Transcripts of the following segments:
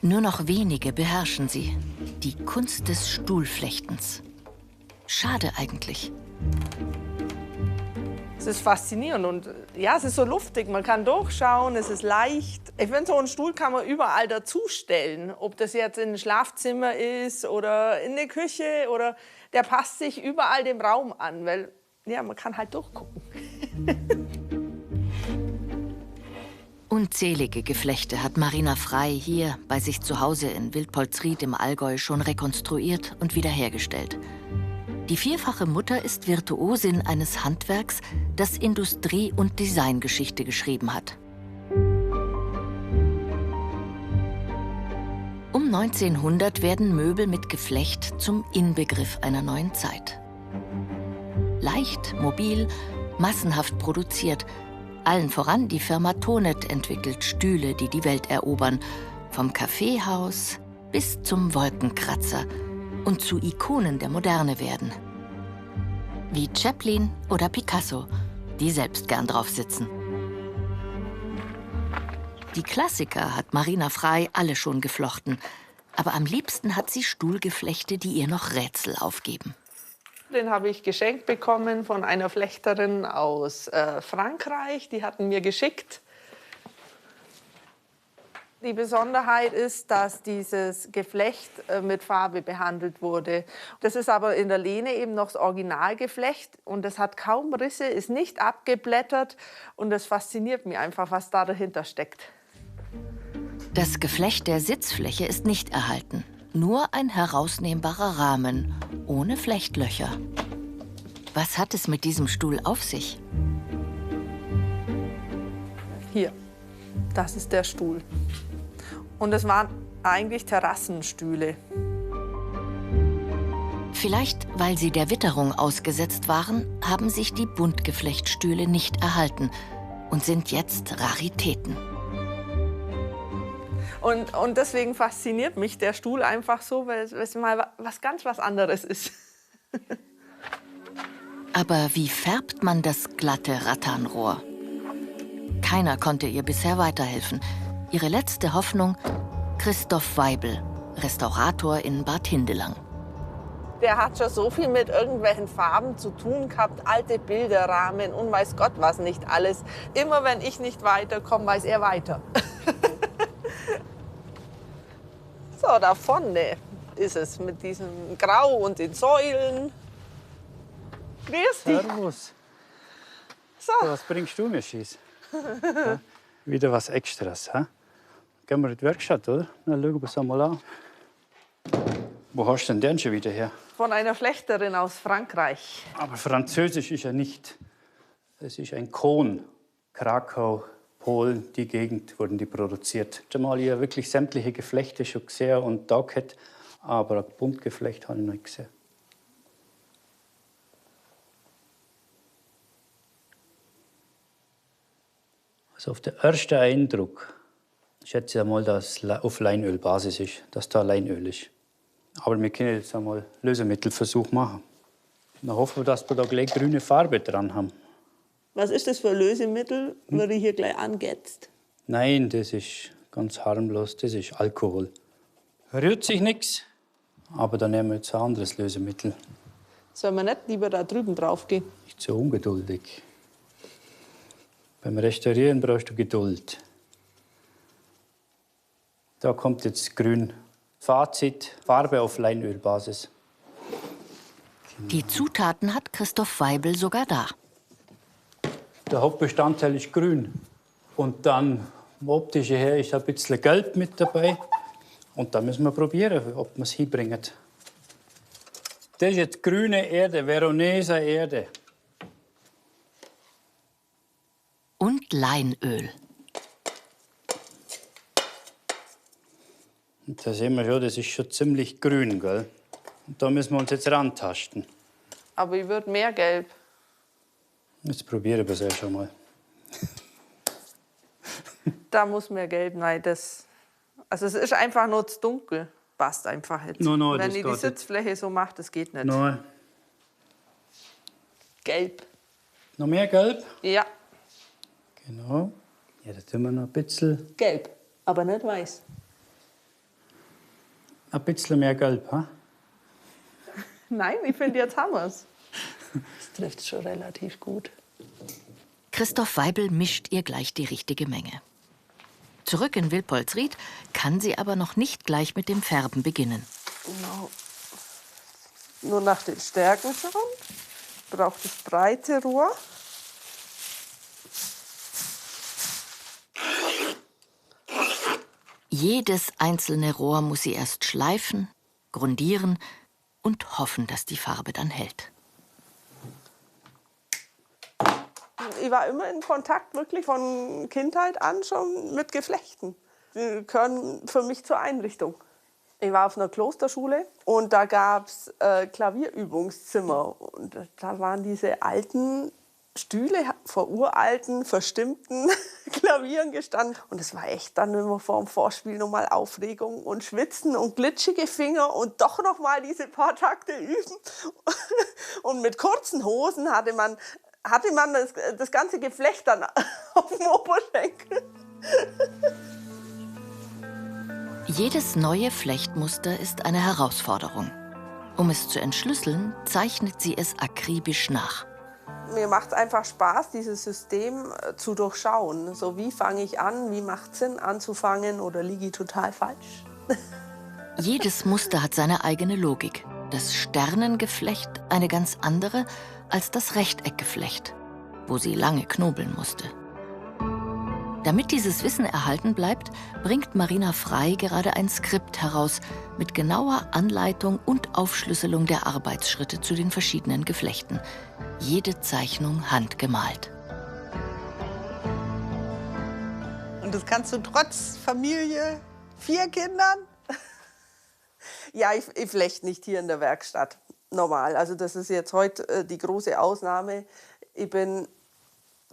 Nur noch wenige beherrschen sie. Die Kunst des Stuhlflechtens. Schade eigentlich. Es ist faszinierend und ja, es ist so luftig. Man kann durchschauen, es ist leicht. Ich finde, so einen Stuhl kann man überall dazustellen. Ob das jetzt in ein Schlafzimmer ist oder in eine Küche oder der passt sich überall dem Raum an, weil ja, man kann halt durchgucken. Unzählige Geflechte hat Marina Frey hier bei sich zu Hause in Wildpolsried im Allgäu schon rekonstruiert und wiederhergestellt. Die vierfache Mutter ist Virtuosin eines Handwerks, das Industrie- und Designgeschichte geschrieben hat. Um 1900 werden Möbel mit Geflecht zum Inbegriff einer neuen Zeit. Leicht, mobil, massenhaft produziert. Allen voran die Firma Tonet entwickelt Stühle, die die Welt erobern. Vom Kaffeehaus bis zum Wolkenkratzer und zu Ikonen der Moderne werden. Wie Chaplin oder Picasso, die selbst gern drauf sitzen. Die Klassiker hat Marina Frey alle schon geflochten. Aber am liebsten hat sie Stuhlgeflechte, die ihr noch Rätsel aufgeben. Den habe ich geschenkt bekommen von einer Flechterin aus Frankreich. Die hatten mir geschickt. Die Besonderheit ist, dass dieses Geflecht mit Farbe behandelt wurde. Das ist aber in der Lehne eben noch das Originalgeflecht. Und das hat kaum Risse, ist nicht abgeblättert. Und das fasziniert mich einfach, was da dahinter steckt. Das Geflecht der Sitzfläche ist nicht erhalten. Nur ein herausnehmbarer Rahmen, ohne Flechtlöcher. Was hat es mit diesem Stuhl auf sich? Hier, das ist der Stuhl. Und es waren eigentlich Terrassenstühle. Vielleicht, weil sie der Witterung ausgesetzt waren, haben sich die Buntgeflechtstühle nicht erhalten und sind jetzt Raritäten. Und deswegen fasziniert mich der Stuhl einfach so, weil es mal was anderes ist. Aber wie färbt man das glatte Rattanrohr? Keiner konnte ihr bisher weiterhelfen. Ihre letzte Hoffnung: Christoph Weibel, Restaurator in Bad Hindelang. Der hat schon so viel mit irgendwelchen Farben zu tun gehabt, alte Bilderrahmen und weiß Gott was nicht alles. Immer wenn ich nicht weiterkomme, weiß er weiter. So, da vorne ist es mit diesem Grau und den Säulen. Grüß dich. Servus. So. Was bringst du mir, Schieß? Ja, wieder was Extras. Ha? Gehen wir in die Werkstatt, oder? Dann schauen wir uns einmal an. Wo hast du denn den schon wieder her? Von einer Flechterin aus Frankreich. Aber Französisch ist ja nicht. Es ist ein Kohn. Krakau, Polen, die Gegend wurden die produziert. Ich habe mal hier wirklich sämtliche Geflechte schon gesehen und da gehabt, aber ein Buntgeflecht habe ich noch nicht gesehen. Also auf den ersten Eindruck schätze ich einmal, dass es auf Leinölbasis ist, dass da Leinöl ist. Aber wir können jetzt einmal Lösemittelversuch machen. Dann hoffen wir, dass wir da gleich grüne Farbe dran haben. Was ist das für ein Lösemittel, würde hier gleich angetzt? Nein, das ist ganz harmlos, das ist Alkohol. Rührt sich nichts, aber dann nehmen wir jetzt ein anderes Lösemittel. Soll man nicht lieber da drüben drauf gehen? Nicht so ungeduldig. Beim Restaurieren brauchst du Geduld. Da kommt jetzt grün. Fazit: Farbe auf Leinölbasis. Die Zutaten hat Christoph Weibel sogar da. Der Hauptbestandteil ist grün. Und dann, vom Optischen her, ist ein bisschen Gelb mit dabei. Und da müssen wir probieren, ob wir es hinbringen. Das ist jetzt grüne Erde, Veroneser Erde. Und Leinöl. Und da sehen wir schon, das ist schon ziemlich grün, gell? Und da müssen wir uns jetzt rantasten. Aber ich würde mehr Gelb. Jetzt probieren wir es ja schon mal. Da muss mehr Gelb rein. Also es ist einfach nur zu dunkel. Passt einfach jetzt. No, Wenn das ich die geht Sitzfläche so mache, das geht nicht. Nein. Gelb. Noch mehr Gelb? Ja, Genau. Ja, da tun wir noch ein bisschen. gelb. Aber nicht weiß. Ein bisschen mehr Gelb, ha? Nein, ich finde, jetzt haben wir es. Das trifft schon relativ gut. Christoph Weibel mischt ihr gleich die richtige Menge. Zurück in Wilpolsried kann sie aber noch nicht gleich mit dem Färben beginnen. Genau. Nur nach den Stärken schauen. Braucht das breite Rohr. Jedes einzelne Rohr muss sie erst schleifen, grundieren und hoffen, dass die Farbe dann hält. Ich war immer in Kontakt, wirklich von Kindheit an schon mit Geflechten. Die gehören für mich zur Einrichtung. Ich war auf einer Klosterschule und da gab es Klavierübungszimmer. Und da waren diese alten Stühle vor uralten, verstimmten Klavieren gestanden. Und es war echt dann immer vor dem Vorspiel nochmal Aufregung und Schwitzen und glitschige Finger und doch noch mal diese paar Takte üben. Und mit kurzen Hosen hatte man das ganze Geflecht dann auf dem Oberschenkel. Jedes neue Flechtmuster ist eine Herausforderung. Um es zu entschlüsseln, zeichnet sie es akribisch nach. Mir macht es einfach Spaß, dieses System zu durchschauen. So, wie fange ich an, wie macht es Sinn anzufangen oder liege ich total falsch? Jedes Muster hat seine eigene Logik. Das Sternengeflecht eine ganz andere als das Rechteckgeflecht, wo sie lange knobeln musste. Damit dieses Wissen erhalten bleibt, bringt Marina Frey gerade ein Skript heraus mit genauer Anleitung und Aufschlüsselung der Arbeitsschritte zu den verschiedenen Geflechten. Jede Zeichnung handgemalt. Und das kannst du trotz Familie, 4 Kindern? Ja, ich flechte nicht hier in der Werkstatt. Normal. Also das ist jetzt heute die große Ausnahme. Ich bin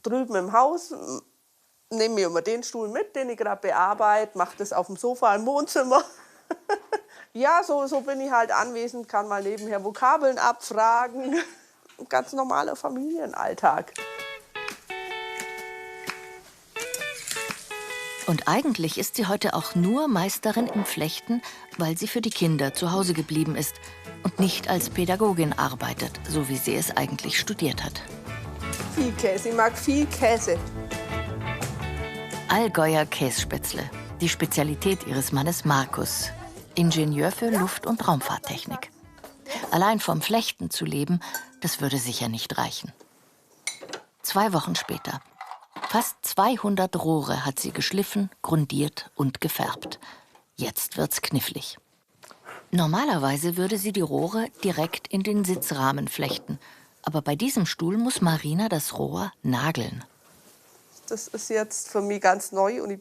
drüben im Haus, nehme mir immer den Stuhl mit, den ich gerade bearbeite, mache das auf dem Sofa im Wohnzimmer. Ja, so bin ich halt anwesend, kann mal nebenher Vokabeln abfragen. Ein ganz normaler Familienalltag. Und eigentlich ist sie heute auch nur Meisterin im Flechten, weil sie für die Kinder zu Hause geblieben ist und nicht als Pädagogin arbeitet, so wie sie es eigentlich studiert hat. Viel Käse, ich mag viel Käse. Allgäuer Kässpätzle, die Spezialität ihres Mannes Markus, Ingenieur für Luft- und Raumfahrttechnik. Allein vom Flechten zu leben, das würde sicher nicht reichen. 2 Wochen später. Fast 200 Rohre hat sie geschliffen, grundiert und gefärbt. Jetzt wird's knifflig. Normalerweise würde sie die Rohre direkt in den Sitzrahmen flechten. Aber bei diesem Stuhl muss Marina das Rohr nageln. Das ist jetzt für mich ganz neu und ich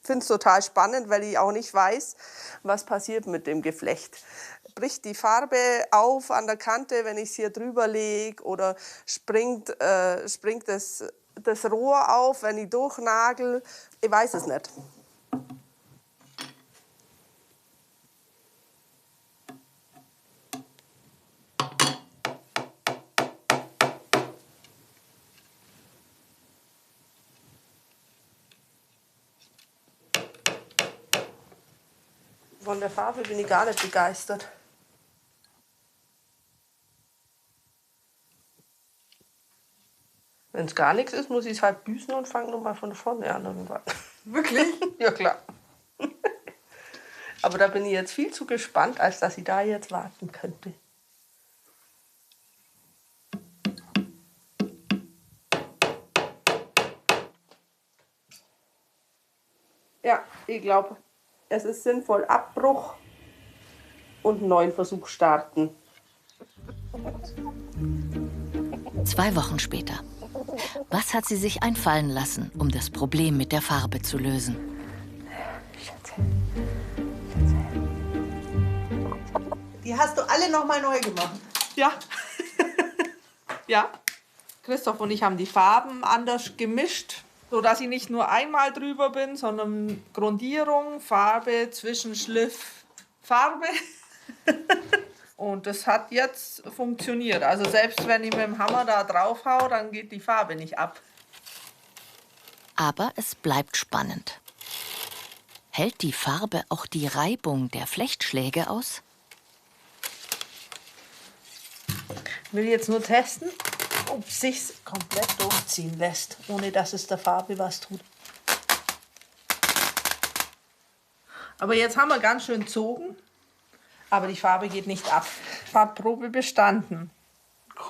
finde es total spannend, weil ich auch nicht weiß, was passiert mit dem Geflecht. Bricht die Farbe auf an der Kante, wenn ich es hier drüber lege, oder springt das Rohr auf, wenn ich durchnagel? Ich weiß es nicht. Von der Farbe bin ich gar nicht begeistert. Wenn es gar nichts ist, muss ich es halt büßen und fange nochmal von vorne an irgendwann. Wirklich? Ja, klar. Aber da bin ich jetzt viel zu gespannt, als dass ich da jetzt warten könnte. Ja, ich glaube, es ist sinnvoll, Abbruch und einen neuen Versuch starten. 2 Wochen später. Was hat sie sich einfallen lassen, um das Problem mit der Farbe zu lösen? Die hast du alle noch mal neu gemacht. Ja. Ja. Christoph und ich haben die Farben anders gemischt, sodass ich nicht nur einmal drüber bin, sondern Grundierung, Farbe, Zwischenschliff, Farbe. Und das hat jetzt funktioniert. Also selbst wenn ich mit dem Hammer da drauf hau, dann geht die Farbe nicht ab. Aber es bleibt spannend. Hält die Farbe auch die Reibung der Flechtschläge aus? Ich will jetzt nur testen, ob es sich komplett durchziehen lässt, ohne dass es der Farbe was tut. Aber jetzt haben wir ganz schön gezogen, aber die Farbe geht nicht ab. Farbprobe bestanden.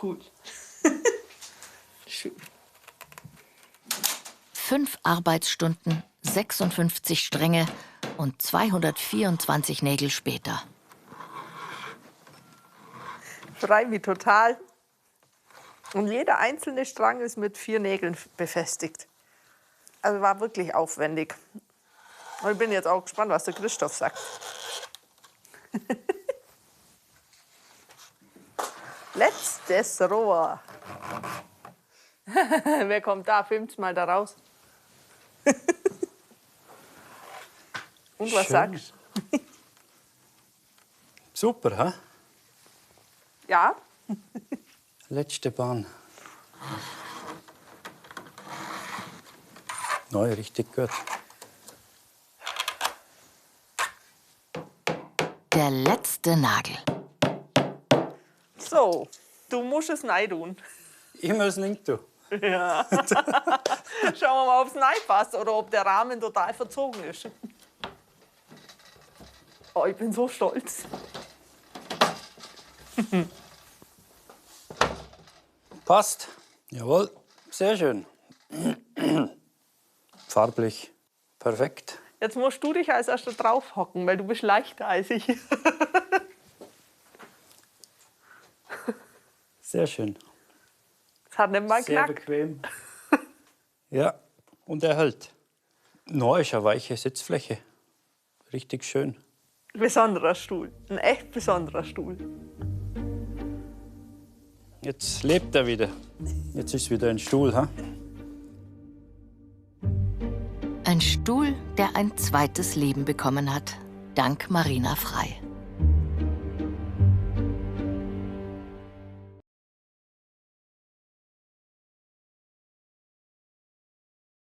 Cool. Schön. 5 Arbeitsstunden, 56 Stränge und 224 Nägel später. Freue mich total. Und jeder einzelne Strang ist mit 4 Nägeln befestigt. Also war wirklich aufwendig. Und ich bin jetzt auch gespannt, was der Christoph sagt. Letztes Rohr. Wer kommt da? Filmt's mal da raus. Und was Schön. sagst du? Super, hä? Ja? Letzte Bahn. Neu, richtig gut. Der letzte Nagel. So, du musst es rein tun. Ich muss nicht tun. Ja. Schauen wir mal, ob es reinpasst oder ob der Rahmen total verzogen ist. Oh, ich bin so stolz. Passt. Jawohl, sehr schön. Farblich perfekt. Jetzt musst du dich als erster drauf hocken, weil du bist leichter als ich. Sehr schön. Es hat nicht mal Sehr knackt. bequem. Ja, und er hält. Neu ist eine weiche Sitzfläche. Richtig schön. Besonderer Stuhl. Ein echt besonderer Stuhl. Jetzt lebt er wieder. Jetzt ist wieder ein Stuhl. Ha? Ein Stuhl, der ein zweites Leben bekommen hat, dank Marina Frei.